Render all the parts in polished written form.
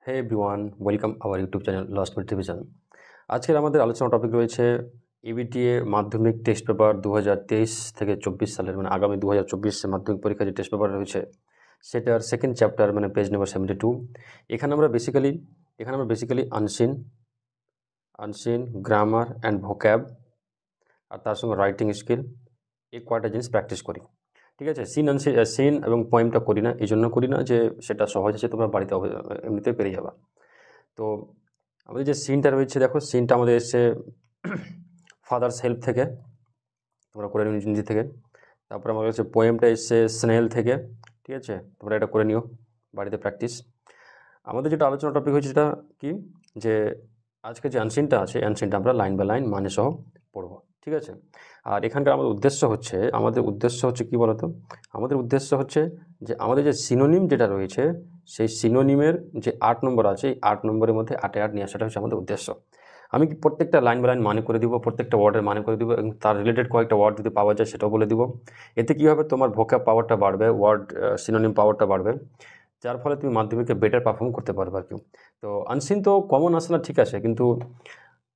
Hey everyone, welcome our YouTube channel last minute revision. আজকের আমাদের আলোচনা টপিক রয়েছে ইবিটিএ মাধ্যমিক টেস্ট পেপার 2023 থেকে 24 সালের মানে আগামী 2024 মাধ্যমিক পরীক্ষার যে টেস্ট পেপার রয়েছে সেটার সেকেন্ড চ্যাপ্টার মানে পেজ নাম্বার 72। এখানে আমরা basically unseen grammar and vocab আর তার সঙ্গে রাইটিং স্কিল এই কয়টা জিনিস প্র্যাকটিস করি। ঠিক আছে, সিন এবং পয়েমটা করি না, এই জন্য করি না যে সেটা সহজ আছে, তোমরা বাড়িতে এমনিতে পেরে যাবা। তো আমাদের যে সিনটা রয়েছে, দেখো সিনটা আমাদের এসছে ফাদার্স হেল্প থেকে, তোমরা করে নিও নিজে থেকে। তারপরে আমার কাছে পোয়েমটা এসছে স্নেল থেকে। ঠিক আছে, তোমরা এটা করে নিও বাড়িতে প্র্যাকটিস। আমাদের যেটা আলোচনা টপিক হয়েছে সেটা কি, যে আজকে যে অ্যানসিনটা আছে অ্যানসিনটা আমরা লাইন বাই লাইন মানে সহ পড়বো। ঠিক আছে, আর এখানকার আমাদের উদ্দেশ্য হচ্ছে কি বলতো, আমাদের উদ্দেশ্য হচ্ছে যে আমাদের যে সিনোনিম যেটা রয়েছে সেই সিনোনিমের যে 8 নম্বর আছে এই 8 নম্বরের মধ্যে 8-এ 8 নিয়ে আসাটা হচ্ছে আমাদের উদ্দেশ্য। আমি কি প্রত্যেকটা লাইন বাই লাইন মানে করে দিব, প্রত্যেকটা ওয়ার্ডের মানে করে দিব এবং তার রিলেটেড কয়েকটা ওয়ার্ড যদি পাওয়া যায় সেটাও বলে দিব। এতে কী হবে, তোমার ভোকাব পাওয়ারটা বাড়বে, ওয়ার্ড সিনোনিম পাওয়ারটা বাড়বে, যার ফলে তুমি মাধ্যমিকে বেটার পারফর্ম করতে পারবে আর কি। তো আনসিন তো কমন আসে না, ঠিক আছে, কিন্তু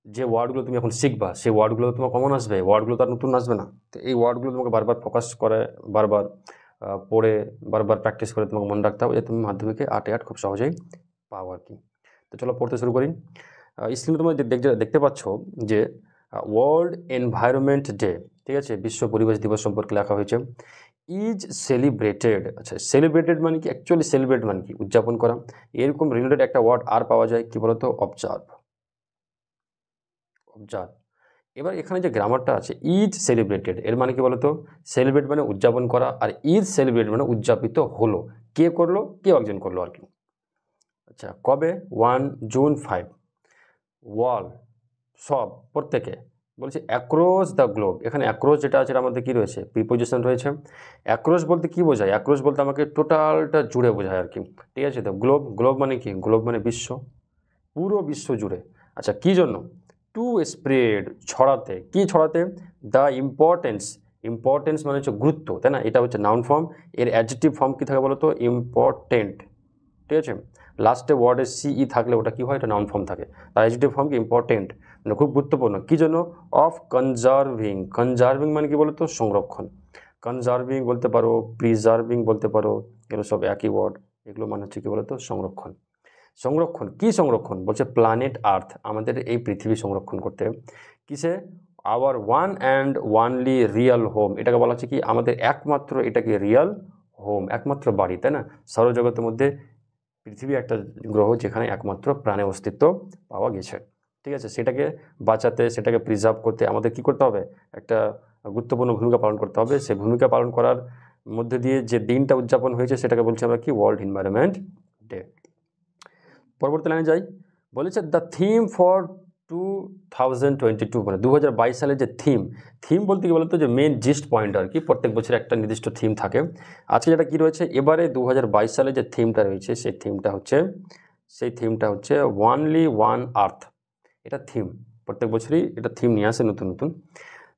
যে ওয়ার্ডগুলো তুমি এখন শিখবা সেই ওয়ার্ডগুলো তোমার কমন আসবে, ওয়ার্ডগুলো তো আর নতুন আসবে না। তো এই ওয়ার্ডগুলো তোমাকে বারবার ফোকাস করে, বারবার পড়ে, বারবার প্র্যাকটিস করে তোমাকে মনে রাখতে হবে যে তুমি মাধ্যমিকে 8-এ 8 খুব সহজেই পাও আর কি। তো চলো পড়তে শুরু করি। স্ক্রিনে তোমরা দেখতে পাচ্ছ যে ওয়ার্ল্ড এনভায়রনমেন্ট ডে, ঠিক আছে, বিশ্ব পরিবেশ দিবস সম্পর্কে লেখা হয়েছে। ইজ সেলিব্রেটেড, আচ্ছা সেলিব্রেটেড মানে কি, অ্যাকচুয়ালি সেলিব্রেট মানে কি উদযাপন করা। এরকম রিলেটেড একটা ওয়ার্ড আর পাওয়া যায়, কি বলতো, অবজার্ভ। এবার এখানে যে গ্রামারটা আছে ইজ সেলিব্রেটেড, এর মানে কি বলতো, সেলিব্রেট মানে উদযাপন করা, আর ইজ সেলিব্রেট মানে উদযাপিত হলো, কে করলো, কেউ একজন করলো আর কি। আচ্ছা, কবে? 1 জুন 5। ওয়াল, সব, প্রত্যেকে, বলছে অ্যাক্রস দ্য গ্লোব। এখানে অ্যাক্রস যেটা আছে এর মধ্যে কী রয়েছে, প্রিপোজিশন রয়েছে। অ্যাক্রস বলতে কী বোঝায়, অ্যাক্রস বলতে আমাকে টোটালটা জুড়ে বোঝায় আর কি। ঠিক আছে, তো গ্লোব মানে কি, গ্লোব মানে বিশ্ব, পুরো বিশ্ব জুড়ে। আচ্ছা, কী জন্য? টু স্প্রেড, ছড়াতে, কি ছড়াতে? দ্য ইম্পর্টেন্স মানে হচ্ছে গুরুত্ব, তাই না, এটা হচ্ছে নাউন ফর্ম। এর অ্যাডজেক্টিভ ফর্ম কী থাকে বলো তো, ইম্পর্টেন্ট। ঠিক আছে, লাস্টে ওয়ার্ডে সিই থাকলে ওটা কী হয়, এটা নাউন ফর্ম থাকে। তার অ্যাডজেক্টিভ ফর্ম কি, ইম্পর্টেন্ট, মানে খুব গুরুত্বপূর্ণ। কী জন্য? অফ কনজার্ভিং মানে কি বলো তো, সংরক্ষণ। কনজার্ভিং বলতে পারো, প্রিজার্ভিং বলতে পারো, এগুলো সব একই ওয়ার্ড। এগুলো মানে হচ্ছে কি বলতো, সংরক্ষণ। কি সংরক্ষণ? বলছে প্ল্যানেট আর্থ, আমাদের এই পৃথিবী সংরক্ষণ করতে। কিসে? Our one and only real home, এটাকে বলা হচ্ছে কি আমাদের একমাত্র, এটাকে রিয়েল হোম, একমাত্র বাড়ি, তাই না। সৌরজগতের মধ্যে পৃথিবী একটা গ্রহ যেখানে একমাত্র প্রাণের অস্তিত্ব পাওয়া গেছে। ঠিক আছে, সেটাকে বাঁচাতে, সেটাকে প্রিজার্ভ করতে আমাদের কি করতে হবে, একটা গুরুত্বপূর্ণ ভূমিকা পালন করতে হবে। সেই ভূমিকা পালন করার মধ্যে দিয়ে যে দিনটা উদযাপন হয়েছে সেটাকে বলছি আমরা কি, ওয়ার্ল্ড এনভায়রনমেন্ট ডে। পরবর্তী লাইনে যাই, বলেছে দ্য থিম ফর 2022, মানে 2022 সালের যে থিম বলতে কি বলতো, যে মেন জিস্ট পয়েন্ট আর কি। প্রত্যেক বছর একটা নির্দিষ্ট থিম থাকে। আজকে যেটা কি রয়েছে, এবারে 2022 সালে যে থিমটা রয়েছে সেই থিমটা হচ্ছে ওয়ানলি ওয়ান আর্থ। এটা থিম, প্রত্যেক বছরই এটা থিম নিয়ে আসে নতুন নতুন।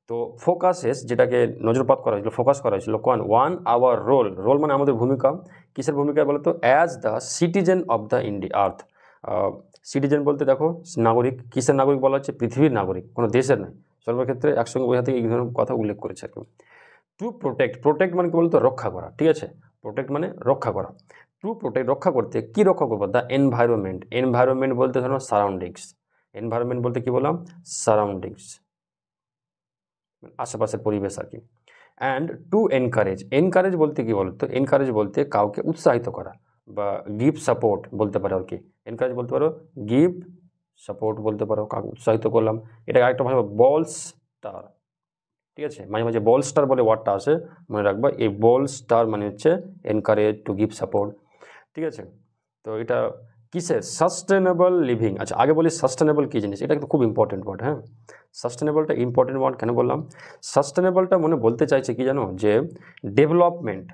তো ফোকাসেস, যেটাকে নজরপাত করা হয়েছিল, ফোকাস করা হয়েছিল, ওয়ান আওয়ার রোল মানে আমাদের ভূমিকা। কিসের ভূমিকা বলতো, as the citizen of the earth. Citizen বলতে দেখো নাগরিক, কিসের নাগরিক বলা হচ্ছে, পৃথিবীর নাগরিক, কোনো দেশের নয়। সর্বক্ষেত্রে একসঙ্গে বোঝাতে এই ধরনের কথা উল্লেখ করেছে আর কি। টু প্রোটেক্ট মানে কি বলতো, রক্ষা করা। ঠিক আছে, প্রোটেক্ট মানে রক্ষা করা। টু প্রোটেক্ট, রক্ষা করতে, কি রক্ষা করবো, দ্য এনভায়রনমেন্ট বলতে ধরো সারাউন্ডিংস। এনভায়রনমেন্ট বলতে কি বললাম, সারাউন্ডিংস, আশেপাশের পরিবেশ আর কি। অ্যান্ড টু এনকারেজ বলতে কি বলতো, এনকারেজ বলতে কাউকে উৎসাহিত করা বা গিভ সাপোর্ট বলতে পারো আর কি। এনকারেজ বলতে পারো, গিভ সাপোর্ট বলতে পারো, কাউকে উৎসাহিত করলাম। এটা আরেকটা ভাষা, বল স্টার। ঠিক আছে, মাঝে মাঝে বল স্টার বলে ওয়ার্ডটা আসে, মনে রাখবা। এই বল স্টার মানে হচ্ছে এনকারেজ, টু গিভ সাপোর্ট। ঠিক আছে, তো এটা কিসের, সাস্টেনেবল লিভিং। আচ্ছা, আগে বলি সাস্টেনেবল কী জিনিস, এটা কিন্তু খুব ইম্পর্টেন্ট ওয়ার্ড। হ্যাঁ, সাস্টেনেবলটা ইম্পর্টেন্ট ওয়ার্ড কেন বললাম, সাস্টেনেবলটা মনে বলতে চাইছে কি জানো, যে development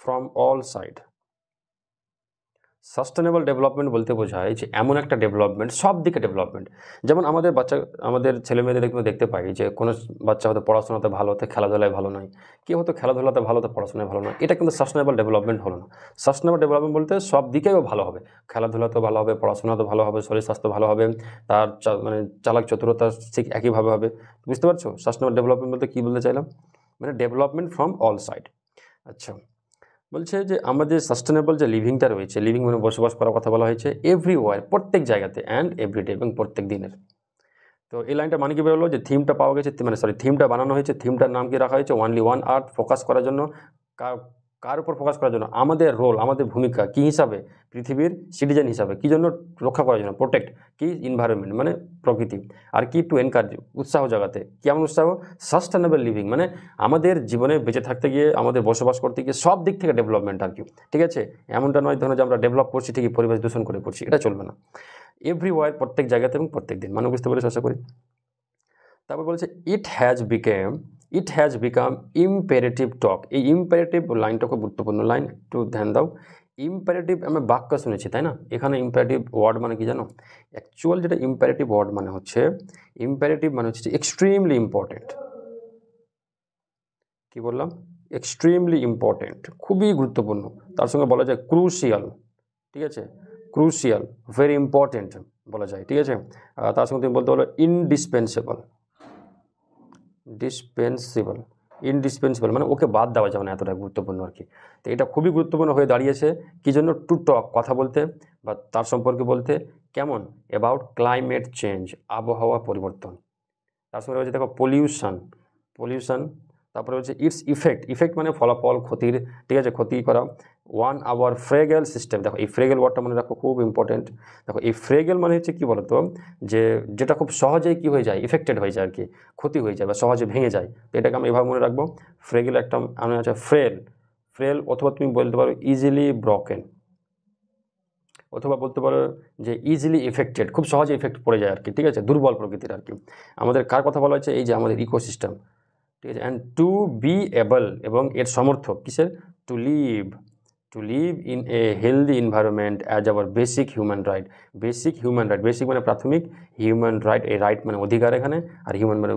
from all side. Sustainable development বলতে বোঝায় যে এমন একটা ডেভেলপমেন্ট, সব দিকে ডেভেলপমেন্ট। যেমন আমাদের ছেলে মেয়েদের দেখতে পাই যে কোনো বাচ্চা হয়তো পড়াশোনাতে ভালো হতে খেলাধুলায় ভালো নয়, কেউ হয়তো খেলাধুলাতে ভালো হতে পড়াশোনায় ভালো নয়। এটা কিন্তু সাস্টেনেবল ডেভেলপমেন্ট হলো না। সাস্টেনেবল ডেভেলপমেন্ট বলতে সব দিকেও ভালো হবে, খেলাধুলাতেও ভালো হবে, পড়াশোনাতেও ভালো হবে, শরীর স্বাস্থ্য ভালো হবে, তার মানে চালাক চতুরতা ঠিক একইভাবে হবে। বুঝতে পারছো সাস্টেনেবল ডেভেলপমেন্ট বলতে কী বলতে চাইলাম? মানে ডেভেলপমেন্ট ফ্রম অল সাইড। আচ্ছা, বলছে যে আমাদের সাস্টেনেবল যে লিভিংটা রয়েছে, লিভিং মানে বসবাস করার কথা বলা হয়েছে এভরিওয়ার, প্রত্যেক জায়গাতে, অ্যান্ড এভরিডে, এবং প্রত্যেক দিনের। তো এই লাইনটা মানে কি বেরোলো যে থিমটা পাওয়া গেছে, মানে থিমটা বানানো হয়েছে, থিমটার নাম কি রাখা হয়েছে? অনলি ওয়ান আর্থ। ফোকাস করার জন্য কার উপর ফোকাস করার জন্য? আমাদের রোল, আমাদের ভূমিকা কি হিসাবে? পৃথিবীর সিটিজেন হিসাবে। কি জন্য রক্ষা করার জন্য? প্রোটেক্ট। কি? ইনভায়রনমেন্ট মানে প্রকৃতি। আর কি? টু এনকারেজ, উৎসাহ জাগাতে। কেমন উৎসাহ? সাস্টেনেবল লিভিং মানে আমাদের জীবনে বেঁচে থাকতে গিয়ে, আমাদের বসবাস করতে গিয়ে সব দিক থেকে ডেভেলপমেন্ট আর কি। ঠিক আছে, এমনটা নয় ধরুন যে আমরা ডেভেলপ করছি ঠিকই পরিবেশ দূষণ করে করছি, এটা চলবে না। এভরিওয়ার, প্রত্যেক জায়গাতে এবং প্রত্যেক দিন। মানে বুঝতে পেরেছি আশা করি। তারপর বলছে ইট হ্যাজ বিকাম ইম্পেরেটিভ টক। এই ইম্পেরেটিভ লাইনটা খুব গুরুত্বপূর্ণ লাইন, একটু ধ্যান দাও। ইম্পেরেটিভ আমরা বাক্য শুনেছি, তাই না? এখানে ইম্পেরেটিভ ওয়ার্ড মানে কি জানো? অ্যাকচুয়াল যেটা ইম্পেরেটিভ ওয়ার্ড মানে হচ্ছে, ইম্পেরেটিভ মানে হচ্ছে এক্সট্রিমলি ইম্পর্টেন্ট। কি বললাম? এক্সট্রিমলি ইম্পর্টেন্ট, খুবই গুরুত্বপূর্ণ। তার সঙ্গে বলা যায় ক্রুশিয়াল। ঠিক আছে, ক্রুশিয়াল, ভেরি ইম্পর্টেন্ট বলা যায়। ঠিক আছে, তার সঙ্গে তুমি বলতে বলো ইনডিসপেন্সেবল। ইনডিসপেন্সেবল মানে ওকে বাদ দেওয়া যাবে না, এতটা গুরুত্বপূর্ণ আর কি। তো এটা খুবই গুরুত্বপূর্ণ হয়ে দাঁড়িয়েছে কি জন্য? টু টক, কথা বলতে বা তার সম্পর্কে বলতে। কেমন? অ্যাবাউট ক্লাইমেট চেঞ্জ, আবহাওয়া পরিবর্তন। তার সঙ্গে রয়েছে দেখো পলিউশন। তারপরে হচ্ছে ইটস ইফেক্ট মানে ফলাফল, ক্ষতির। ঠিক আছে, ক্ষতি করা। One our fragile system. দেখো এই ফ্রেগেল ওয়ার্ডটা মনে রাখো, খুব ইম্পর্টেন্ট। দেখো এই ফ্রেগেল মানে হচ্ছে কী বলতো, যে যেটা খুব সহজেই কী হয়ে যায়, ইফেক্টেড হয়ে যায় আর কি, ক্ষতি হয়ে যায় বা সহজে ভেঙে যায়। তো এটাকে আমরা এভাবে মনে রাখবো। ফ্রেগেল একটা মানে হচ্ছে ফ্রেল, অথবা তুমি বলতে পারো ইজিলি ব্রকেন, অথবা বলতে পারো যে ইজিলি এফেক্টেড, খুব সহজে এফেক্ট পড়ে যায় আর কি। ঠিক আছে, দুর্বল প্রকৃতির আর কি। আমাদের কার কথা বলা হচ্ছে? এই যে আমাদের ইকোসিস্টেম। ঠিক আছে, অ্যান্ড টু বি এবল, এবং এর সমর্থক কিসের? To live in a healthy environment as our basic human right. Basic মানে প্রাথমিক, হিউম্যান রাইট, এই রাইট মানে অধিকার এখানে, আর হিউম্যান মানে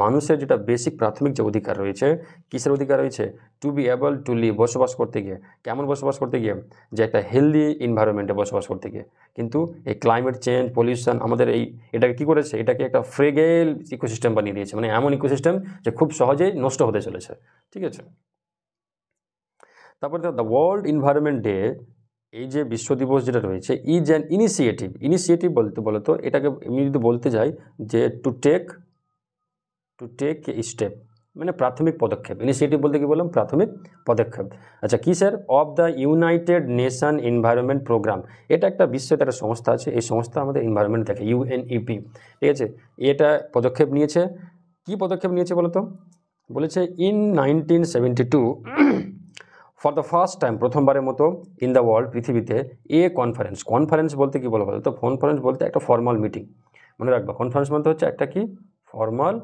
মানুষের যেটা বেসিক প্রাথমিক যে অধিকার রয়েছে, কিসের অধিকার রয়েছে? To be able to live, বসবাস করতে গিয়ে। কেমন বসবাস করতে গিয়ে? যে একটা হেলদি এনভায়রনমেন্টে বসবাস করতে গিয়ে। কিন্তু এই ক্লাইমেট চেঞ্জ, পলিউশন আমাদের এটাকে কী করেছে? এটাকে একটা ফ্রেগেল ইকোসিস্টেম বানিয়ে দিয়েছে, মানে এমন ইকোসিস্টেম যে খুব সহজেই নষ্ট হতে চলেছে। ঠিক আছে, তারপরে দ্য ওয়ার্ল্ড এনভায়রনমেন্ট ডে, এই যে বিশ্ব দিবস যেটা রয়েছে, ইজ অ্যান ইনিশিয়েটিভ বলতো এটাকে আমি যদি বলতে যাই যে টু টেক স্টেপ, মানে প্রাথমিক পদক্ষেপ। ইনিশিয়েটিভ বলতে কি বললাম? প্রাথমিক পদক্ষেপ। আচ্ছা, কি sir? Of the United Nation environment programme. এটা একটা বিশ্বের একটা সংস্থা আছে, এই সংস্থা আমাদের এনভায়রনমেন্ট দেখে, UNEP। ঠিক আছে, এটা পদক্ষেপ নিয়েছে। কি পদক্ষেপ নিয়েছে বলতো? বলেছে in 1972 for the first time, প্রথমবারের মতো ইন দ্য ওয়ার্ল্ড, পৃথিবীতে, কনফারেন্স বলতে কি বলো তো? কনফারেন্স বলতে একটা ফর্মাল মিটিং। মনে রাখবা, কনফারেন্স বলতে হচ্ছে একটা কি? Formal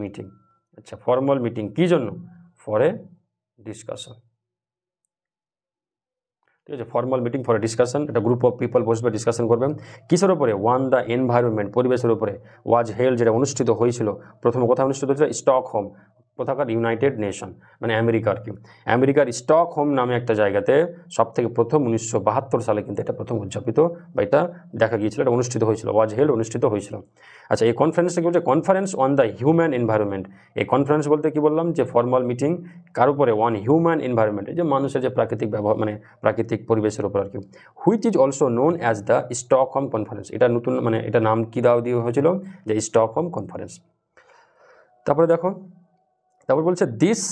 meeting. আচ্ছা, ফর্মাল মিটিং কী জন্য? For a discussion. ঠিক আছে, formal meeting for a discussion, একটা গ্রুপ অফ পিপল বসবে, ডিসকাশন করবে। কিসের ওপরে? ওয়ান দ্য এনভায়রনমেন্ট, পরিবেশের উপরে। ওয়াজ হেল্ড, যেটা অনুষ্ঠিত হয়েছিল, প্রথম কোথায় অনুষ্ঠিত হয়েছিল? স্টকহোম। কোথাকার? ইউনাইটেড নেশন, মানে আমেরিকা আর কি। আমেরিকার স্টকহোম নামে একটা জায়গাতে সবথেকে প্রথম 1972 সালে কিন্তু এটা প্রথম উদযাপিত বা এটা দেখা গিয়েছিল, এটা অনুষ্ঠিত হয়েছিল, ওয়াজ হেল্ড, অনুষ্ঠিত হয়েছিল। আচ্ছা, এই কনফারেন্সটা কি বলছে? Conference on the human environment. এই কনফারেন্স বলতে কি বললাম? যে ফর্মাল মিটিং, কার উপরে? ওয়ান হিউম্যান এনভায়রনমেন্ট, যে মানুষের যে প্রাকৃতিক ব্যবহার, মানে প্রাকৃতিক পরিবেশের উপর আর কি। Which is also known as the Stockholm conference. এটা নতুন, মানে এটা নাম কি দেওয়া হয়েছিল? যে স্টকহোম কনফারেন্স। তারপরে দেখো, তারপর বলছে দিস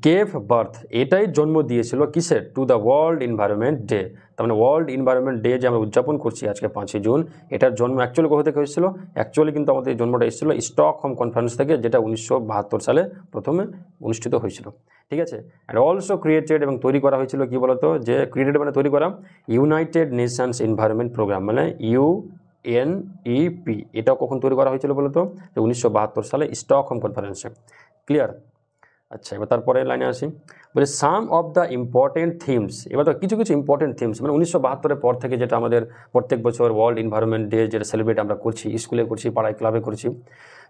গেভ বার্থ, এটাই জন্ম দিয়েছিল কিসের? To the world environment day. তার মানে ওয়ার্ল্ড এনভায়রনমেন্ট ডে যে আমরা উদযাপন করছি আজকে 5ই জুন, এটার জন্ম অ্যাকচুয়ালি কোথা থেকে হয়েছিল? অ্যাকচুয়ালি কিন্তু আমাদের জন্মটা এসেছিল স্টকহোম কনফারেন্স থেকে, যেটা 1972 সালে প্রথমে অনুষ্ঠিত হয়েছিল। ঠিক আছে, অ্যান্ড অলসো ক্রিয়েটেড, এবং তৈরি করা হয়েছিল কি বলতো? যে ক্রিয়েটেড মানে তৈরি করা, ইউনাইটেড নেশনস এনভায়রনমেন্ট প্রোগ্রাম, মানে UNEP। এটাও কখন তৈরি করা হয়েছিল বলতো? যে 1972 সালে স্টকহোম কনফারেন্সে। ক্লিয়ার? আচ্ছা, এবার তারপরে লাইনে আসি, বলে সাম অফ দ্য ইম্পর্টেন্ট থিমস। এবার তো কিছু কিছু ইম্পর্টেন্ট থিমস, মানে 1972-এর পর থেকে যেটা আমাদের প্রত্যেক বছর ওয়ার্ল্ড এনভায়রনমেন্ট ডে যেটা সেলিব্রেট আমরা করছি, স্কুলে করছি, পাড়ায় ক্লাবে করছি,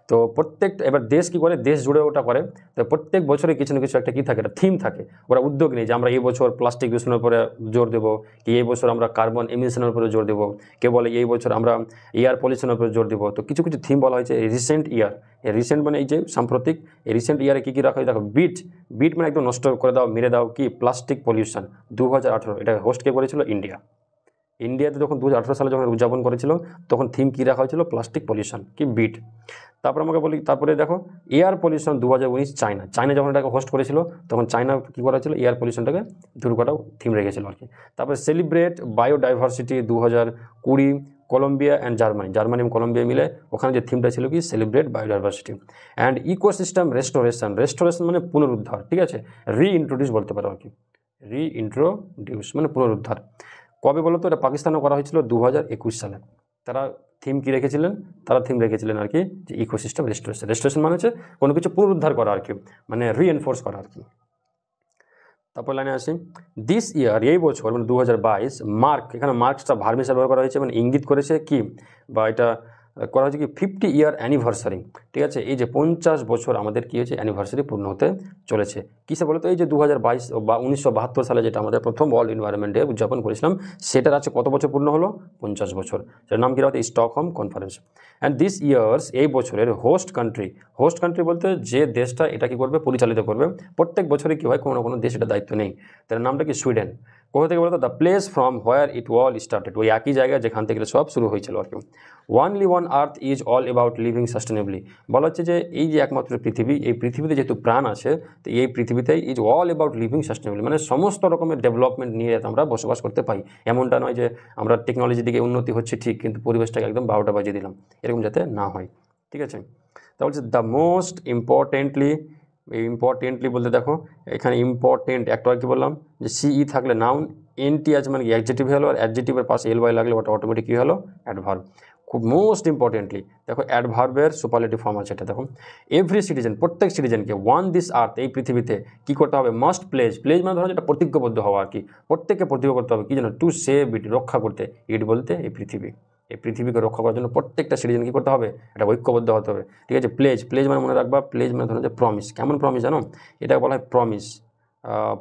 তো প্রত্যেকটা, এবার দেশ কী করে, দেশ জুড়ে ওটা করে, তো প্রত্যেক বছরে কিছু না কিছু একটা কী থাকে, একটা থিম থাকে। ওরা উদ্যোগ নেই যে আমরা এই বছর প্লাস্টিক দূষণের উপরে জোর দেবো, কি এই বছর আমরা কার্বন এমিশনের উপরে জোর দেবো, কেউ বলে এই বছর আমরা এয়ার পলিউশনের উপরে জোর দেবো। তো কিছু কিছু থিম বলা হয়েছে রিসেন্ট ইয়ার। রিসেন্ট মানে এই যে সাম্প্রতিক, এই রিসেন্ট ইয়ারে কী কী রাখা হয় দেখো, বিট মানে একদম নষ্ট করে দাও, মেরে দাও, কি প্লাস্টিক পলিউশন 2018, এটা হোস্ট কে করেছিল ইন্ডিয়াতে যখন 2018 সালে যখন উদযাপন করেছিল তখন থিম কী রাখা হয়েছিল, প্লাস্টিক পলিউশন কি বিট। তারপর আমাকে বলি, তারপরে দেখো এয়ার পলিউশন 2019 চায়না যখন এটাকে হোস্ট করেছিল তখন চায়না কী করা হয়েছিল, এয়ার পলিউশনটাকে দূর করাও থিম রেখেছিল আর কি। তারপরে celebrate biodiversity 2020 Colombia and Germany এবং কলম্বিয়া মিলে ওখানে যে থিমটা ছিল কি, celebrate biodiversity and ecosystem restoration মানে পুনরুদ্ধার, ঠিক আছে, রিইন্ট্রোডিউস বলতে পারো আর কি, রিইন্ট্রোডিউস মানে পুনরুদ্ধার। কবে বলো তো, এটা পাকিস্তানে করা হয়েছিল 2021 সালে। তারা থিম কী রেখেছিলেন, তারা থিম রেখেছিলেন আর কি যে ইকোসিস্টেম রেস্টোরেশন মানে হচ্ছে কোনো কিছু পুনরুদ্ধার করা আর কি, মানে রিএনফোর্স করা আর কি। তারপর লাইনে আসি, দিস ইয়ার এই বছর মানে 2022 মার্ক, এখানে মার্কসটা ভার্ব হিসাবে ব্যবহার করা হয়েছে, মানে ইঙ্গিত করেছে কি, বা এটা করা হয়েছে কি 50 ইয়ার অ্যানিভার্সারি, ঠিক আছে, এই যে 50 বছর আমাদের কী হয়েছে, অ্যানিভার্সারি পূর্ণ হতে চলেছে। কিসে বলো তো, এই যে 2022 বা 1972 সালে যেটা আমাদের প্রথম ওয়ার্ল্ড এনভায়রনমেন্ট ডে উদযাপন করেছিলাম, সেটার আছে কত বছর পূর্ণ হলো, 50 বছর। সেটার নাম কী হচ্ছে, Stockholm conference. And this years এই বছরের হোস্ট কান্ট্রি বলতে যে দেশটা এটা কী করবে, পরিচালিত করবে, প্রত্যেক বছরে কী হয়, কোনো না কোনো দেশ এটা দায়িত্ব নেই, তার নামটা কি, সুইডেন। কোথা থেকে বলতো, the place from where it wall started, ওই একই জায়গায় যেখান থেকে সব শুরু হয়েছিল আর কি। Only one earth is all about living সাস্টেনেবলি, বলা হচ্ছে যে এই যে একমাত্র পৃথিবী, এই পৃথিবীতে যেহেতু প্রাণ আছে, তো এই পৃথিবীতে ইজ অল অ্যাবাউট লিভিং সাস্টেনেবলি, মানে সমস্ত রকমের ডেভেলপমেন্ট নিয়ে আমরা বসবাস করতে পাই। এমনটা নয় যে আমরা টেকনোলজির দিকে উন্নতি হচ্ছে ঠিক, কিন্তু পরিবেশটাকে একদম 12টা বাজিয়ে দিলাম, এরকম যাতে না হয়, ঠিক আছে। তা বলছে দ্য মোস্ট ইম্পর্টেন্টলি বলতে দেখো, এখানে ইম্পর্টেন্ট একটা কি বললাম, যে সিই থাকলে নাউন, এনটি আছে মানে অ্যাডজেক্টিভ হলো, আর অ্যাডজেক্টিভের পাশে এলওয়াই লাগলে ওটা অটোমেটিক কী হলো, অ্যাডভার্ব। খুব মোস্ট ইম্পর্টেন্টলি দেখো, অ্যাডভার্বের সুপারলেটিভ ফর্ম আছে এটা দেখো, এভরি সিটিজেন, প্রত্যেক সিটিজেনকে, ওয়ান দিস আর্থ এই পৃথিবীতে কী করতে হবে, মাস্ট প্লেজ মানে ধরো যেটা প্রতিজ্ঞাবদ্ধ হওয়া আর কি, প্রত্যেককে প্রতিজ্ঞা করতে হবে কি যেন, টু সেভ ইট, রক্ষা করতে, ইট বলতে এই পৃথিবীকে রক্ষা করার জন্য প্রত্যেকটা সিটিজেন কী করতে হবে, এটা ঐক্যবদ্ধ হতে হবে, ঠিক আছে। প্লেজ মানে মনে রাখবা, প্লেজ মানে ধরো যে প্রমিস, কেমন প্রমিস জানো, এটাকে বলা হয়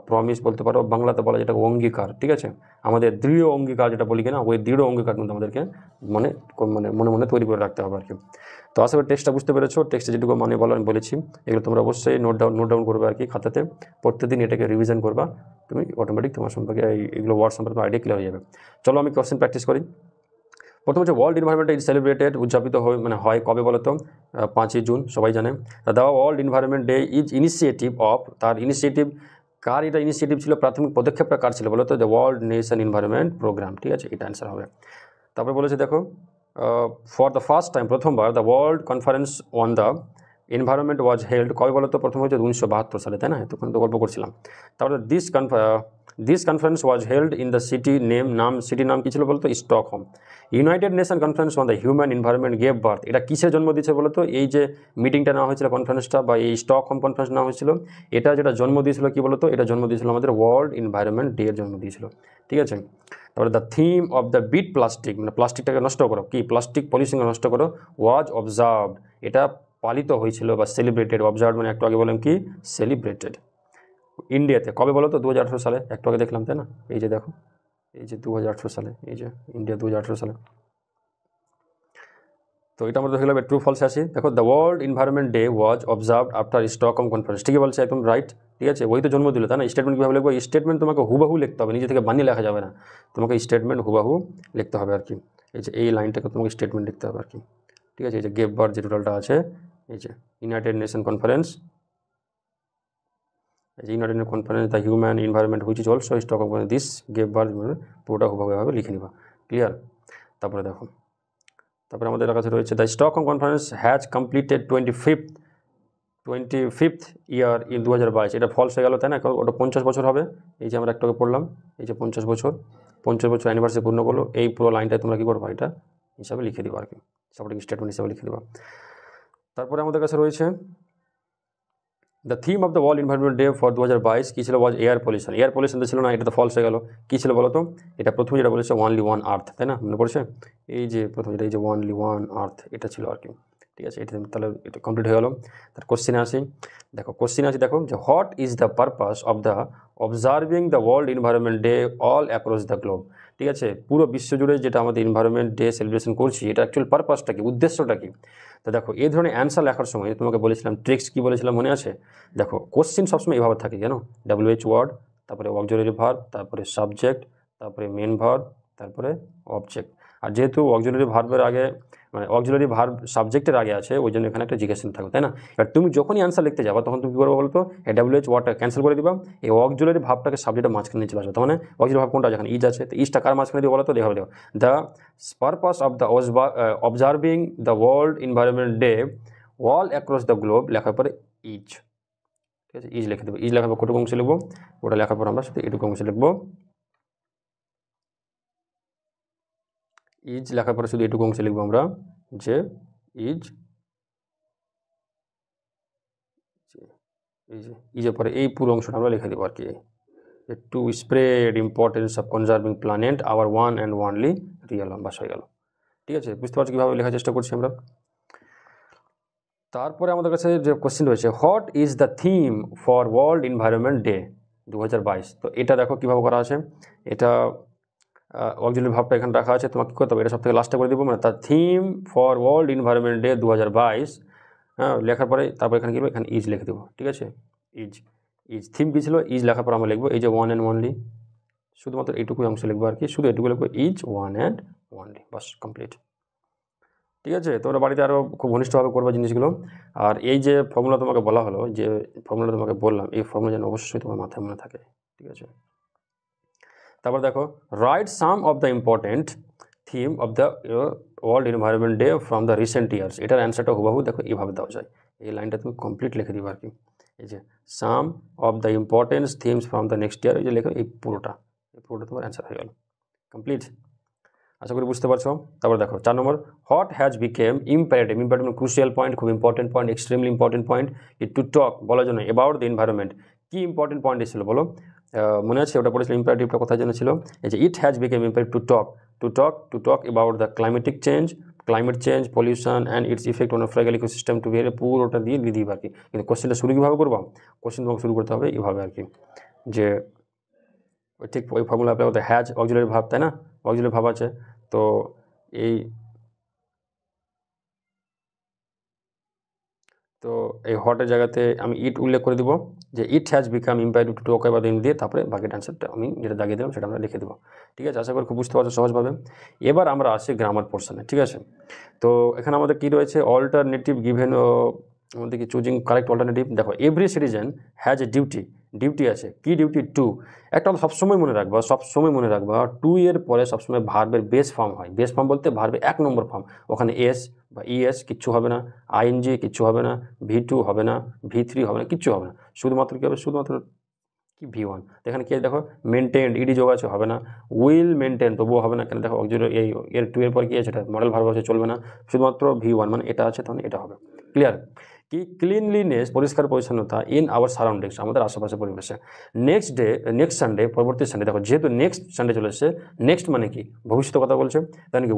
প্রমিস বলতে পারো, বাংলাতে বলা যেটা অঙ্গীকার, ঠিক আছে, আমাদের দৃঢ় অঙ্গীকার যেটা বলি কিনা, ওই দৃঢ় অঙ্গীকার কিন্তু আমাদেরকে মনে তৈরি করে রাখতে হবে আর কি। তো আশা করি টেক্সটটা বুঝতে পেরেছো, টেক্সটে যেটুকু মানে বলা আমি বলেছি, এগুলো তোমরা অবশ্যই নোট ডাউন করবে আর কি খাতাতে, প্রত্যেকদিন এটাকে রিভিশন করবা, তুমি অটোমেটিক তোমার সম্পর্কে এইগুলো ওয়ার্ড সম্পর্কে আইডিয়া ক্লিয়ার হয়ে যাবে। চলো আমি কোশ্চেন প্র্যাকটিস করি। প্রথম হচ্ছে ওয়ার্ল্ড এনভায়রনমেন্ট ইজ সেলিব্রেটেড, উদযাপিত হয় কবে বলো তো, 5ই জুন, সবাই জানে। The world environment day is initiative of, তার ইনিশিয়েটিভ কার, এটা ইনিশিয়েটিভ ছিল, প্রাথমিক পদক্ষেপটা কার ছিল বলো তো, the world nation environment programme, ঠিক আছে, এটা অ্যান্সার হবে। তারপরে বলেছে দেখো, ফর দ্য ফার্স্ট টাইম, প্রথমবার the world conference on the environment was held, কবে বলো তো, প্রথম হচ্ছে 1972 সালে, তাই না, তখন তো গল্প করছিলাম। তারপরে this conference was held in the city নাম কী ছিল বলতো, Stockholm. United nation conference on the human environment gave birth, এটা কিসের জন্ম দিয়েছে বলো তো, এই যে মিটিংটা নেওয়া হয়েছিল, কনফারেন্সটা বা এই স্টকহোম কনফারেন্স নেওয়া হয়েছিল, এটা যেটা জন্ম দিয়েছিল কী বলো তো, এটা জন্ম দিয়েছিল আমাদের ওয়ার্ল্ড এনভায়রনমেন্ট ডে এর জন্ম দিয়েছিল, ঠিক আছে। তারপরে the theme of the beat plastic, মানে প্লাস্টিকটাকে নষ্ট করো, কি প্লাস্টিক পলিউশনকে নষ্ট করো, ওয়াজ অবজার্ভড, এটা পালিত হয়েছিল বা সেলিব্রেটেড, অবজার্ভ মানে একটু আগে বললাম কি, সেলিব্রেটেড, ইন্ডিয়াতে কবে বলো তো, 2018 সালে, একটু আগে দেখলাম তাই না, এই যে দেখো, এই যে 2018 সালে, এই যে ইন্ডিয়া 2018 সালে। তো এটা আমরা দেখে গেলাম ট্রু ফলসে আসি, দেখো the world environment day was observed after Stockholm conference, ঠিকই বলছে, একদম রাইট, ঠিক আছে, ওই তো জন্ম দিল তাই না। স্টেটমেন্ট কীভাবে লিখবো, স্টেটমেন্ট তোমাকে হুবাহু লিখতে হবে, নিজে থেকে বানিয়ে লেখা যাবে না, তোমাকে স্টেটমেন্ট হুবাহু লিখতে হবে আর কি, এই যে এই লাইনটাকে তোমাকে স্টেটমেন্ট লিখতে হবে আর কি, ঠিক আছে। এই যে গেভ বার্থ যে টোটালটা আছে, এই যে United nation conference, United conference the human environment which is also stock of this gave birth, পুরোটা হুবহুভাবে লিখে নিবা, ক্লিয়ার। তারপরে দেখো, তারপরে আমাদের কাছে রয়েছে the Stockholm conference has completed 25th year in 2022, এটা ফলস হয়ে গেল তাই না, ওটা 50 বছর হবে, এই যে আমরা একটাকে পড়লাম, এই যে 50 বছর অ্যানিভার্সারি পূর্ণ করলো, এই পুরো লাইনটায় তোমরা কী করবা, এটা হিসাবে লিখে দিবা আর কি, সাপোর্টিং স্টেটমেন্ট হিসাবে লিখে দিবা। তারপরে আমাদের কাছে রয়েছে the theme of the world environment day for 2022 কী ছিল? ওয়াজ এয়ার পলিউশন। এয়ার পলিউশন তো ছিল না, এটা তো ফলস হয়ে গেল। কী ছিল বলো তো? এটা প্রথমে যেটা বলেছে ওয়ানলি ওয়ান আর্থ, তাই না? মনে পড়ছে? এই যে প্রথম যেটা, এই যে ওয়ানলি ওয়ান আর্থ, এটা ছিল আর কি। ঠিক আছে, এটা তাহলে এটা কমপ্লিট হয়ে গেল। তার কোশ্চেনে আসি, দেখো কোশ্চেনে আসি, দেখো যে what is the purpose of the observing the world environment day all across the globe. ঠিক আছে, পুরো বিশ্বজুড়ে যেটা আমাদের এনভায়রনমেন্ট ডে সেলিব্রেশন করছি, এটা অ্যাকচুয়াল পারপাসটা কি, উদ্দেশ্যটা কি? তো দেখো এই ধরনের অ্যান্সার লেখার সময় তোমাকে বলেছিলাম ট্রিক্স কী বলেছিলাম, মনে আছে? দেখো কোশ্চেন সবসময় এভাবে থাকে, কেন? WH ওয়ার্ড, তারপরে অক্সিলারি ভার্ব, তারপরে সাবজেক্ট, তারপরে মেন ভার্ব, তারপরে অবজেক্ট। আর যেহেতু অক্সিলারি ভার্বের আগে, মানে অক্সিলারি ভার্ব সাবজেক্টের আগে আছে, ওই জন্য এখানে একটা জিজ্ঞাসা থাকবে, তাই না? এবার তুমি যখনই অ্যান্সার লিখতে যাবা তখন তুমি কী করবো বলতো? এই WH ওয়ার্ডটা ক্যান্সেল করে দিবা, এই অক্সিলারি ভার্বটাকে সাবজেক্টের মাঝখানে নিয়ে চলে আসবে। তার মানে অক্সিলারি ভার্ব কোনটা? যেখানে ইজ আছে, তো ইজটা কার মাঝখানে দিয়ে বলো তো? দেখাবে, দেখো the purpose of the observing the world environment day all across the globe লেখার পরে ইজ। ঠিক আছে, ইজ লিখে দেবো। ইজ লেখার পর কটুকু অংশ লিখবো, ওটা লেখার পর আমরা শুধু এটুকু অংশ লিখবো। ইজ লেখার পরে শুধু এটুকু অংশ লিখবো আমরা, যে ইজ, ইজের পরে এই পুরো অংশটা আমরা লিখে দেবো আর কি, to spread importance of conserving planet our one and only real, বাস হয়ে গেল। ঠিক আছে, বুঝতে পারছি কীভাবে লেখার চেষ্টা করছি আমরা। তারপরে আমাদের কাছে যে কোশ্চেন রয়েছে, what is the theme for world environment day 2022। তো এটা দেখো কীভাবে করা আছে, এটা অক্সিলারি ভাবটা এখানে রাখা আছে, তোমাকে কী করতে হবে? এটা সব থেকে লাস্টে করে দেবো, মানে তার theme for world environment day 2022, হ্যাঁ, লেখার পরে তারপর এখানে কী করবো? এখানে ইজ লিখে দেবো। ঠিক আছে, ইজ, ইজ থিম কী ছিল? ইজ লেখার পর আমরা লিখবো এই যে ওয়ান অ্যান্ড ওয়ানলি, শুধুমাত্র এইটুকুই অংশ লিখবো আর কি, শুধু এটুকু লিখবো, is one and only, bus complete. ঠিক আছে, তোমরা বাড়িতে আরও খুব ঘনিষ্ঠভাবে করবে জিনিসগুলো। আর এই যে ফর্মুলা তোমাকে বলা হলো, যে ফর্মুলা তোমাকে বললাম, এই ফর্মুলা যেন অবশ্যই তোমার মাথায় মনে থাকে। ঠিক আছে, তারপর দেখো, write some of the important theme of the world environment day from the recent years. এটার অ্যান্সারটা হুবহু দেখো এইভাবে দেওয়া যায়, এই লাইনটা তুমি কমপ্লিট লিখে দিবে আর কি। এই যে some of the importance themes from the next year, এই যে লেখো, এই পুরোটা তোমার অ্যান্সার হয়ে গেল, কমপ্লিট। আশা করি বুঝতে পারছো। তারপর দেখো 4 number, what has become imperative. Imperative crucial point, খুব important point, extremely important point, to talk বলার জন্য অ্যাবাউট দ্য এনভায়রনমেন্ট। কী ইম্পর্টেন্ট পয়েন্ট এসেছিল বলো? মনে আছে ওটা পড়েছিল, ইম্পারেটিভটা কোথায় জন্য ছিল? এই যে it has become imperative to talk about the climatic change, climate change, pollution and it's effect on ফ্র্যাগাইল ecosystem two behave, পুরোটা দিয়ে দিই আর কি। কিন্তু কোশ্চেনটা শুরু কীভাবে করবো? কোশ্চেন তোমাকে শুরু করতে হবে এইভাবে আর কি, যে ওই ঠিক ওই ফর্মুলা অ্যাপ্লাই করতে, হ্যাজ অক্সিলারি ভাব, তাই না? অক্সিলারি ভাব আছে, তো এই হটের জায়গাতে আমি ইট উল্লেখ করে দেবো, যে it has become imperative to talk about দিয়ে, তারপরে বাকির অ্যান্সারটা আমি যেটা দাগিয়ে দিলাম সেটা আমরা লিখে দেবো। ঠিক আছে, আশা করি খুব বুঝতে পারছো সহজভাবে। এবার আমরা আসি গ্রামার পোর্শনে। ঠিক আছে, তো এখানে আমাদের কী রয়েছে? অল্টারনেটিভ গিভেন, আমাদের কি চুজিং কারেক্ট অল্টারনেটিভ। দেখো every citizen has a duty আছে। কি ডিউটি? টু। একটা সবসময় মনে রাখবা, টু এর পরে সবসময় ভার্বের বেস ফর্ম হয়। বেস ফর্ম বলতে ভার্বের 1 নম্বর ফর্ম, ওখানে এস বা ইএস কিচ্ছু হবে না, আইএনজি কিচ্ছু হবে না, V2 হবে না, V3 হবে না, কিচ্ছু হবে না, শুধুমাত্র কী হবে? শুধুমাত্র কি V1। এখানে কি দেখো, মেনটেন ইডি যোগ আছে, হবে না। উইল মেনটেন তবুও হবে না, কেন? দেখো এই এর 2 এর পর কি আছে? এটা মডেল ভার্ব আছে, চলবে না। শুধুমাত্র V1, মানে এটা আছে, তখন এটা হবে। ক্লিয়ার? কি ক্লিনলিনেস, পরিষ্কার পরিচ্ছন্নতা, ইন আওয়ার সারাউন্ডিংস, আমাদের আশেপাশে পরিবেশে। নেক্সট সানডে, পরবর্তী সানডে। দেখো যেহেতু নেক্সট সানডে চলে এসেছে, নেক্সট মানে কি? ভবিষ্যতের কথা বলছে, তাই নাকি?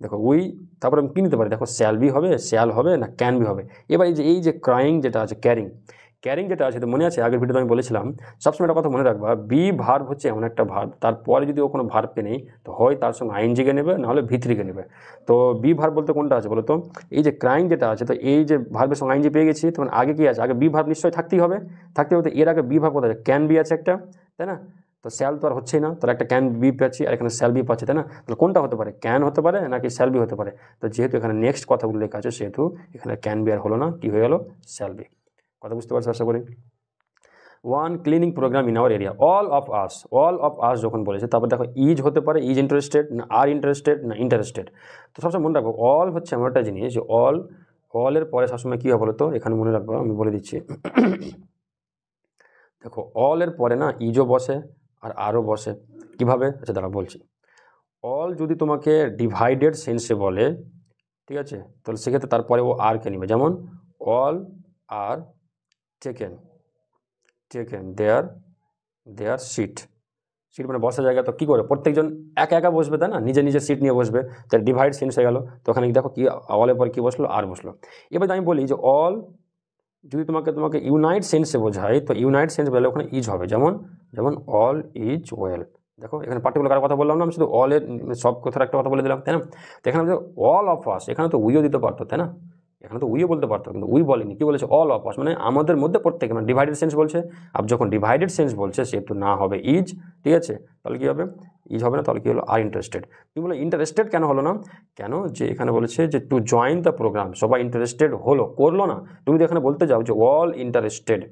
দেখো তারপরে আমি কী নিতে পারি? দেখো শ্যাল হবে না ক্যান বি হবে। এবার এই যে ক্রাইং যেটা আছে, ক্যারিং যেটা আছে, তো মনে আছে আগের ভিডিওতে আমি বলেছিলাম, সবসময় একটা কথা মনে রাখবা, বি ভার্ব হচ্ছে এমন একটা ভার্ব, তারপরে যদি ও কোনো ভার্বকে নেই, তো হয় তার সঙ্গে আইএনজিকে নেবে, নাহলে V3কে নেবে। তো বি ভার্ব বলতে কোনটা আছে বলো তো? এই যে ক্রাইং যেটা আছে, তো এই যে ভার্বের সঙ্গে আইএনজি পেয়ে গেছি, তখন আগে কি আছে? আগে বি ভার্ব নিশ্চয়ই থাকতেই হবে। তো এর আগে বি ভার্ব কোথায় আছে? ক্যান বি আছে একটা, তাই না? তো শ্যাল তো আর হচ্ছেই না, তার একটা ক্যান বি পাচ্ছি, আর এখানে শ্যাল বি পাচ্ছি, তাই না? তাহলে কোনটা হতে পারে? ক্যান হতে পারে নাকি শ্যাল বি হতে পারে? তো যেহেতু এখানে নেক্সট কথা উল্লেখ আছে, সেহেতু এখানে ক্যান বি আর হলো না, কি হয়ে গেল? Shall be. কথা বুঝতে পারছো আশা করি। One cleaning programme in our area. All of us যখন বলেছে, তারপর দেখো ইজ হতে পারে, ইজ ইন্টারেস্টেড না আর ইন্টারেস্টেড না ইন্টারেস্টেড। তো সবসময় মনে রাখবো, অল হচ্ছে এমন একটা জিনিস যে অলের পরে সবসময় কী হবে বলো তো? এখানে মনে রাখবো, আমি বলে দিচ্ছি। দেখো অলের পরে না ইজও বসে আর আরও বসে। কিভাবে? আচ্ছা দাঁড়া বলছি। অল যদি তোমাকে ডিভাইডেড সেন্সে বলে, ঠিক আছে, তাহলে সেক্ষেত্রে তারপরে ও আরকে নেবে, যেমন all are taken taken there seat মানে বসার জায়গা। তো কী করে প্রত্যেকজন একা একা বসবে, তাই না, নিজের নিজের সিট নিয়ে বসবে, তাহলে ডিভাইড সেন্স হয়ে গেল। তো ওখানে দেখো কি অলের পর কী বসলো, আর বসলো। এবার আমি বলি যে অল যদি তোমাকে ইউনাইট সেন্সে বোঝায়, তো ইউনাইট সেন্স বলে ওখানে ইজ হবে, যেমন অল ইজ ওয়েল। দেখো এখানে পার্টিকুলার কারো কথা বললাম না, আমি শুধু অলের সব কথার একটা কথা বলে দিলাম, তাই না। তো এখানে অল অফ আস, এখানে তো উইও দিতে পারতো, তাই না, এখানে তো উইও বলতে পারতো, কিন্তু উই বলেনি, কি বলেছে, অল অফ আস, মানে আমাদের মধ্যে প্রত্যেকে, মানে ডিভাইডেড সেন্স বলছে। আর যখন ডিভাইডেড সেন্স বলছে সেহেতু না হবে ইজ, ঠিক আছে, তাহলে কী হবে, ইজ হবে না, তাহলে কী হলো, আর ইন্টারেস্টেড। তুমি বলো ইন্টারেস্টেড কেন হলো না, কেন, যে এখানে বলেছে যে টু জয়েন দ্য প্রোগ্রাম, সবাই ইন্টারেস্টেড হলো, করলো না। তুমি তো এখানে বলতে যাও যে অল ইন্টারেস্টেড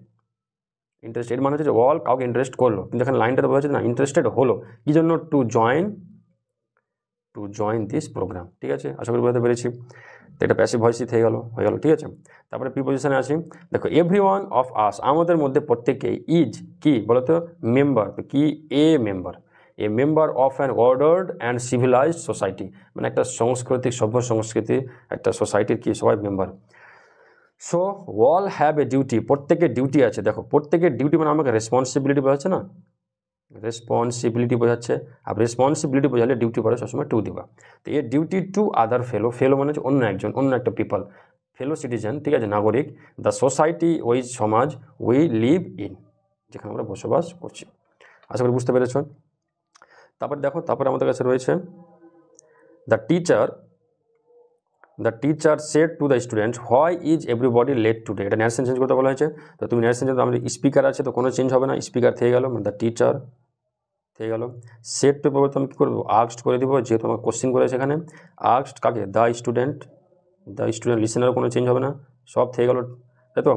মানে হচ্ছে যে অল কাউকে ইন্টারেস্ট করলো, কিন্তু এখানে লাইনটাতে বলা হচ্ছে না ইন্টারেস্টেড হলো, কী জন্য, টু জয়েন দিস প্রোগ্রাম। ঠিক আছে, আশা করি বুঝতে পেরেছি। তো এটা প্যাসিভ ভয়েসই হয়ে গেল, ঠিক আছে। তারপরে প্রিপোজিশনে আসি, দেখো এভরিওয়ান অফ আস, আমাদের মধ্যে প্রত্যেকে, ইজ কি বলতো, মেম্বার, তো কি a member of an ordered and civilised society, মানে একটা সাংস্কৃতিক সভ্য সংস্কৃতি একটা সোসাইটির কি সবাই member. So all have a duty, প্রত্যেকের ডিউটি আছে। দেখো প্রত্যেকের ডিউটি মানে আমাকে রেসপন্সিবিলিটি বোঝাচ্ছে না, রেসপন্সিবিলিটি বোঝাচ্ছে। আর রেসপন্সিবিলিটি বোঝালে ডিউটি পরে সবসময় টু দিবা। তো এর ডিউটি টু আদার ফেলো মানে হচ্ছে অন্য একটা পিপল, ফেলো সিটিজেন, ঠিক আছে, নাগরিক, দ্য সোসাইটি ওই সমাজ, উই লিভ ইন, যেখানে আমরা বসবাস করছি। আশা করি বুঝতে পেরেছ। তারপর দেখো, তারপরে আমাদের কাছে রয়েছে the teacher said to the student, why is everybody late today, এটা ন্যারেশন চেঞ্জ করতে বলা হয়েছে। তো তুমি ন্যারেশন চেঞ্জ, আমাদের স্পিকার আছে তো কোনো চেঞ্জ হবে না, স্পিকার থেকে গেল, মানে দ্য টিচার থেকে গেল। সেট টু পরে আমি কী করবো, আস্কড করে দিব, যেহেতু আমার কোশ্চেন করেছে এখানে, আস্কড কাকে, দ্য স্টুডেন্ট লিসেনারও কোনো চেঞ্জ হবে না, সব থেকে গেল, তাই তো।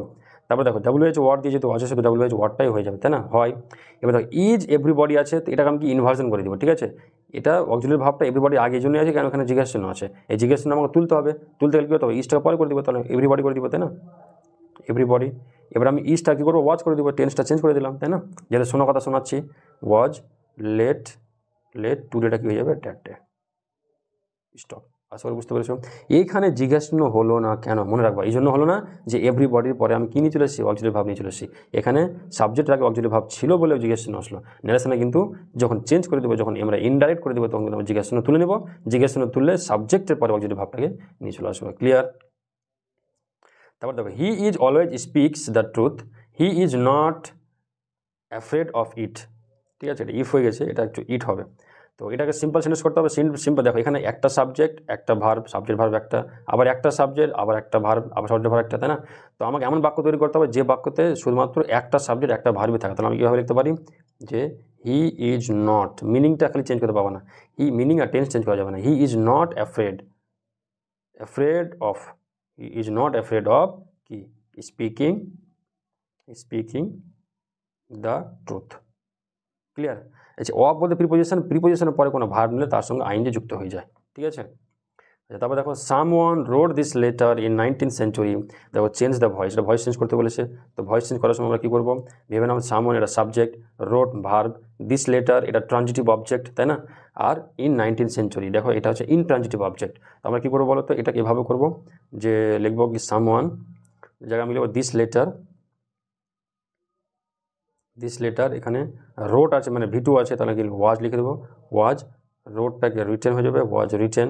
তারপর দেখো WH ওয়ার্ড দিয়ে যেহেতু আছে, শুধু WH ওয়ার্ডটাই হয়ে যাবে, তাই না, হয়। এবার দেখো ইজ এভরিবডি আছে, তো এটাকে আমি কি ইনভার্সন করে দিব, ঠিক আছে। এটা অক্সিলারি ভাবটা এভরিবডি আগে জন্য আছে, কেন এখানে জিজ্ঞাসা চিহ্ন আছে, এই জিজ্ঞাসা চিহ্ন আমাকে তুলতে হবে, তুলতে গেলে কী হতে হবে, ইজটাকে পরে করে দিব, তাহলে এভরিবডি করে দিব, তাই না, এভরিবডি। এবার আমি ইজটা কী করবো, ওয়াজ করে দিব, টেন্সটা চেঞ্জ করে দিলাম, তাই না, যেহেতু শোনো কথা শোনাচ্ছি, ওয়াজ লেট টুডেটা কী হয়ে যাবে, ড্যাট ডে, স্টপ। আশা করি বুঝতে পেরেছো। এইখানে জিজ্ঞাসা হলো না কেন, মনে রাখবা, এই জন্য হলো না যে এভরিবডির পরে আমি কী নিয়ে চলে এসেছি, অক্সিলারি ভাব নিয়ে চলে এসেছি। এখানে সাবজেক্টের আগে অক্সিলারি ভাব ছিল বলে জিজ্ঞাসা আসলো। ন্যারেশনে কিন্তু যখন চেঞ্জ করে দেবো, যখন আমরা ইনডাইরেক্ট করে দেবো, তখন কিন্তু আমরা জিজ্ঞাসা তুলে নেব, জিজ্ঞাসা তুললে সাবজেক্টের পরে অক্সিলারি ভাবটাকে নিয়ে চলে আসবে। ক্লিয়ার। তারপর দেখো, he is always speaks the truth, he is not afraid of it, ঠিক আছে, এটা ইফ হয়ে গেছে, এটা একটু ইট হবে। তো এটাকে সিম্পল সেন্টেন্স করতে হবে, সিম্পল। দেখো এখানে একটা সাবজেক্ট, একটা ভার্ব, সাবজেক্ট ভার্ব একটা, আবার একটা সাবজেক্ট, আবার একটা ভার্ব, আবার সাবজেক্ট ভার্ব একটা, তাই না। তো আমাকে এমন বাক্য তৈরি করতে হবে যে বাক্যতে শুধুমাত্র একটা সাবজেক্ট একটা ভার্বই থাকে। তাহলে আমি কীভাবে লিখতে পারি, যে হি ইজ নট, মিনিংটা খালি চেঞ্জ করতে পারবো না, হি মিনিং আর টেন্স চেঞ্জ করা যাবে না। He is not afraid of, he is not afraid of কি, স্পিকিং দ্য ট্রুথ। ক্লিয়ার। আচ্ছা, অফ বলতে প্রিপোজিশনের পরে কোনো ভার্ব নিলে তার সঙ্গে আইনজি যুক্ত হয়ে যায়, ঠিক আছে। আচ্ছা, তারপর দেখো, someone wrote this letter in 19th century, দেখো চেঞ্জ দ্য ভয়েস, এটা ভয়েস চেঞ্জ করতে বলেছে। তো ভয়েস চেঞ্জ করার সময় আমরা কী করবো, ভেবে নাও সামওয়ান এটা subject, road verb, this letter এটা ট্রানজিটিভ অবজেক্ট, তাই না। আর ইন 19th century, দেখো এটা হচ্ছে ইনট্রানজিটিভ অবজেক্ট। তো আমরা কী করবো বলো তো, এটাকে এভাবে করবো যে লিখবো কি, সামওয়ান জায়গায় আমি লিখবো দিস লেটার, এখানে রোড আছে মানে V2 আছে, তাহলে কি ওয়াজ লিখে দেবো, ওয়াজ, রোডটাকে রিটেন হয়ে যাবে, ওয়াজ রিটেন।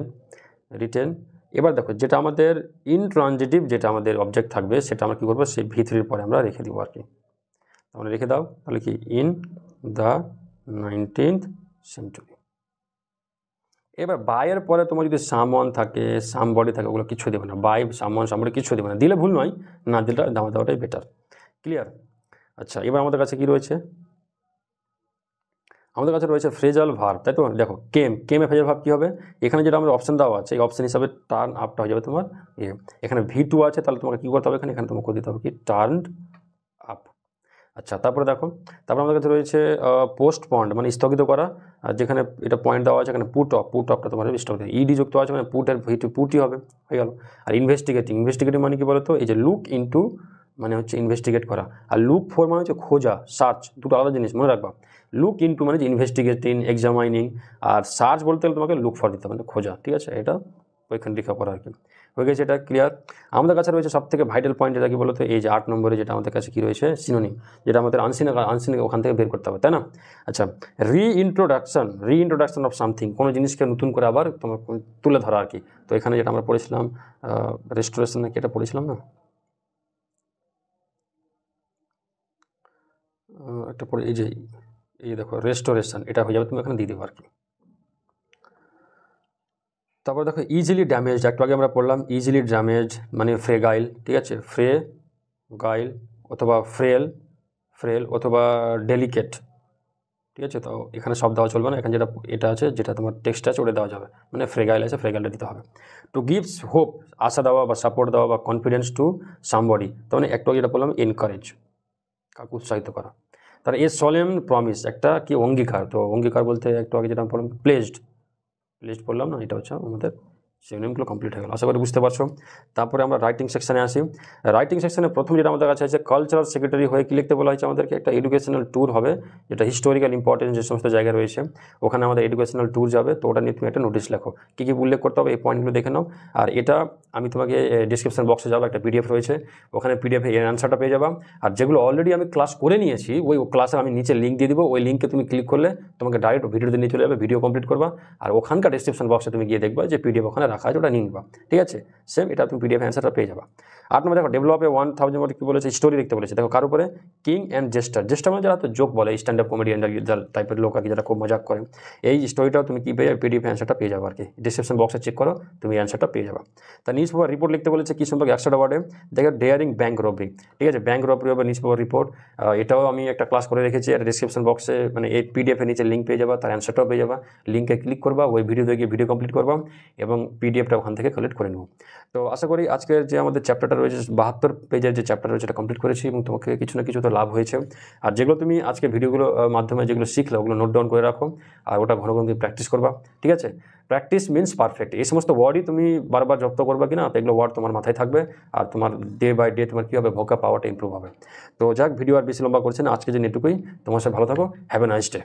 এবার দেখো যেটা আমাদের ইনট্রানজিটিভ, যেটা আমাদের অবজেক্ট থাকবে, সেটা আমরা কী করবো, সেই V3 পরে আমরা রেখে দিব আর কি। তাহলে রেখে দাও, তাহলে কি ইন দ্য 19th century। এবার বাইয়ের পরে তোমার যদি সামওয়ান থাকে, সামবডি থাকে, ওগুলো কিছু দেবে না, বাই, সামওয়ান, সামবডি কিছু দেবে না, দিলে ভুল নয়, না দিলে দেওয়াটাই বেটার। ক্লিয়ার। আচ্ছা, এবার আমাদের কাছে কি রয়েছে, আমাদের কাছে রয়েছে ফ্রেজাল ভার্ব, তাই তো। দেখো কেমে ফ্রেজাল ভার্ব কী হবে, এখানে যেটা আমাদের অপশন দেওয়া আছে, এই অপশন হিসাবে টার্ন আপটা হয়ে যাবে তোমার এখানে V2 আছে, তাহলে তোমাকে কী করতে হবে, এখানে তোমাকে করে দিতে হবে কি, টার্নড আপ। আচ্ছা, তারপরে দেখো, তারপরে আমাদের কাছে রয়েছে পোস্টপন্ড, মানে স্থগিত করা, আর যেখানে এটা পয়েন্ট দেওয়া আছে, এখানে পুট আপটা তোমার স্থগিত, ইডি যুক্ত আছে, মানে পুটের V2 পুটই হবে, হয়ে গেল। আর ইনভেস্টিগেটিং মানে কি বলতো, এই যে লুক ইনটু মানে হচ্ছে ইনভেস্টিগেট করা, আর লুক ফর মানে হচ্ছে খোঁজা, সার্চ, দুটো আলাদা জিনিস, মনে রাখবা। লুক ইনটু মানে যে ইনভেস্টিগেটিং, এক্সামাইনিং, আর সার্চ বলতে গেলে তোমাকে লুক ফর দিতে হবে, মানে খোঁজা, ঠিক আছে, এটা ওইখানে লেখা করা আর কি। হয়ে গেছে, এটা ক্লিয়ার। আমাদের কাছে রয়েছে সব থেকে ভাইটাল পয়েন্ট, যেটা কি বলতো, এই যে 8 নম্বরে যেটা আমাদের কাছে কি রয়েছে, সিনোনিম, যেটা আমাদের আনসিন ওখান থেকে বের করতে হবে, তাই না? আচ্ছা, রিইন্ট্রোডাকশন অফ সামথিং, কোনো জিনিসকে নতুন করে আবার তোমার তুলে ধরা আর কি। তো এখানে যেটা আমরা পড়েছিলাম রেস্টোরেশন নাকি এটা পড়েছিলাম না, একটা পড়ে এই দেখো রেস্টোরেশন, এটা হয়ে যাবে, তুমি এখানে দিয়ে দেবো আর কি। তারপর দেখো ইজিলি ড্যামেজ, একটু আগে আমরা পড়লাম ইজিলি ড্যামেজ মানে ফ্রেগাইল, ঠিক আছে, ফ্রেগাইল অথবা ফ্রেল অথবা ডেলিকেট, ঠিক আছে। তো এখানে সব দেওয়া চলবে না, এখানে যেটা এটা আছে, যেটা তোমার টেক্সট আছে ওটা দেওয়া যাবে, মানে ফ্রেগাইল আছে, ফ্রেগাইলটা দিতে হবে। টু গিভস হোপ, আশা দেওয়া বা সাপোর্ট দেওয়া বা কনফিডেন্স টু সামবডি, তো মানে একটু যেটা বললাম এনকারেজ, কাউকে উৎসাহিত করা। তাহলে এ সলেম প্রমিস, একটা কি অঙ্গীকার, তো অঙ্গীকার বলতে একটু আগে যেটা বললাম প্লেজড বললাম না, এটা হচ্ছে আমাদের সিনোনিমগুলো কমপ্লিট হয়ে গেল, আশা করি বুঝতে পারছো। তারপরে আমরা রাইটিং সেকশানে আসি। রাইটিং সেকশানে প্রথম যেটা আমাদের কাছে আছে, কালচারাল সেক্রেটারি হয়ে কী লিখতে বলা হয়েছে আমাদেরকে, একটা এডুকেশনাল ট্যুর হবে, যেটা হিস্টোরিক্যাল ইম্পর্টেন্স যে সমস্ত জায়গায় রয়েছে ওখানে আমাদের এডুকেশনাল ট্যুর যাবে, তো ওটা নিয়ে তুমি একটা নোটিশ লেখো, কী কী উল্লেখ করতে হবে এই পয়েন্টগুলো দেখে নাও। আর এটা আমি তোমাকে ডিসক্রিপশন বক্সে যাবো, একটা পিডিএফ রয়েছে, ওখানে পিডিএফে এর অ্যান্সারটা পেয়ে যাবা। আর যেগুলো অলরেডি আমি ক্লাস করে নিয়েছি ওই ক্লাসের আমি নিচে লিঙ্ক দিয়ে দিব, ওই লিঙ্কে তুমি ক্লিক করলে তোমাকে ডাইরেক্ট ভিডিওতে নিয়ে চলে যাবে, ভিডিও কমপ্লিট করবা, আর ওখানকার ডিসক্রিপশন বক্সে তুমি গিয়ে দেখবা যে পিডিএফ ওখানে রাখা আছে, ওটা নিয়ে নিবা, ঠিক আছে। সেম এটা তুমি পিডিএফ অ্যান্সারটা পেয়ে যাবা। 8 নম্বর দেখো ডেভেলপে 1000 ওয়ার্ড কী বলেছে, স্টোরি লিখতে বলেছে। দেখো কার উপরে, কিং অ্যান্ড জেস্টার মানে যারা তো জোক বলে, স্ট্যান্ড আপ কমেডিয়ান টাইপের লোক আর কি, যারা খুব মজাক করে, এই স্টোরিটাও তুমি কী পেয়ে যাবে, পিডিএফ অ্যান্সারটা পেয়ে যাবে আর কি। ডিসক্রিপশন বক্সে চেক করো, তুমি অ্যান্সারটা পেয়ে যাবে। তা নিউজ পেপার রিপোর্ট লিখতে বলেছে কী সম্পর্কে, 100টা ওয়ার্ডে। দেখো ডেয়ারিং ব্যাঙ্ক রবারি, ঠিক আছে, ব্যাঙ্ক রবারি হবে নিউজ পেপার রিপোর্ট, এটাও আমি একটা ক্লাস করে রেখেছি, আর ডিসক্রিপশন বক্সে মানে এই পিডিএফের নিচে লিঙ্ক পেয়ে যাবা, তার অ্যান্সারটাও পেয়ে যাবা, লিঙ্কে ক্লিক করবা, ওই ভিডিও দেখে ভিডিও কমপ্লিট করবা এবং পিডিএফটা ওখান থেকে কালেক্ট করে নেব। তো আশা করি আজকের যে আমাদের চ্যাপ্টারটা রয়েছে 72 পেজের যে চ্যাপ্টার রয়েছে, এটা কমপ্লিট করেছি এবং তোমাকে কিছু না কিছু তো লাভ হয়েছে। আর যেগুলো তুমি আজকে ভিডিওগুলোর মাধ্যমে যেগুলো শিখলে ওগুলো নোট ডাউন করে রাখো, আর ওটা ঘন ঘন তুমি প্র্যাকটিস করবা, ঠিক আছে। প্র্যাকটিস মিনস পারফেক্ট, এই সমস্ত ওয়ার্ডই তুমি বারবার জব্দ করবা কিনা, তো এগুলো ওয়ার্ড তোমার মাথায় থাকবে, আর তোমার ডে বাই ডে তোমার কী হবে, ভোকাব পাওয়ারটা ইম্প্রুভ হবে। তো যাক, ভিডিও আর বেশি লম্বা করছে না, আজকে যে এটুকুই, তোমার সাথে ভালো থাকো, হ্যাভ এ নাইস ডে।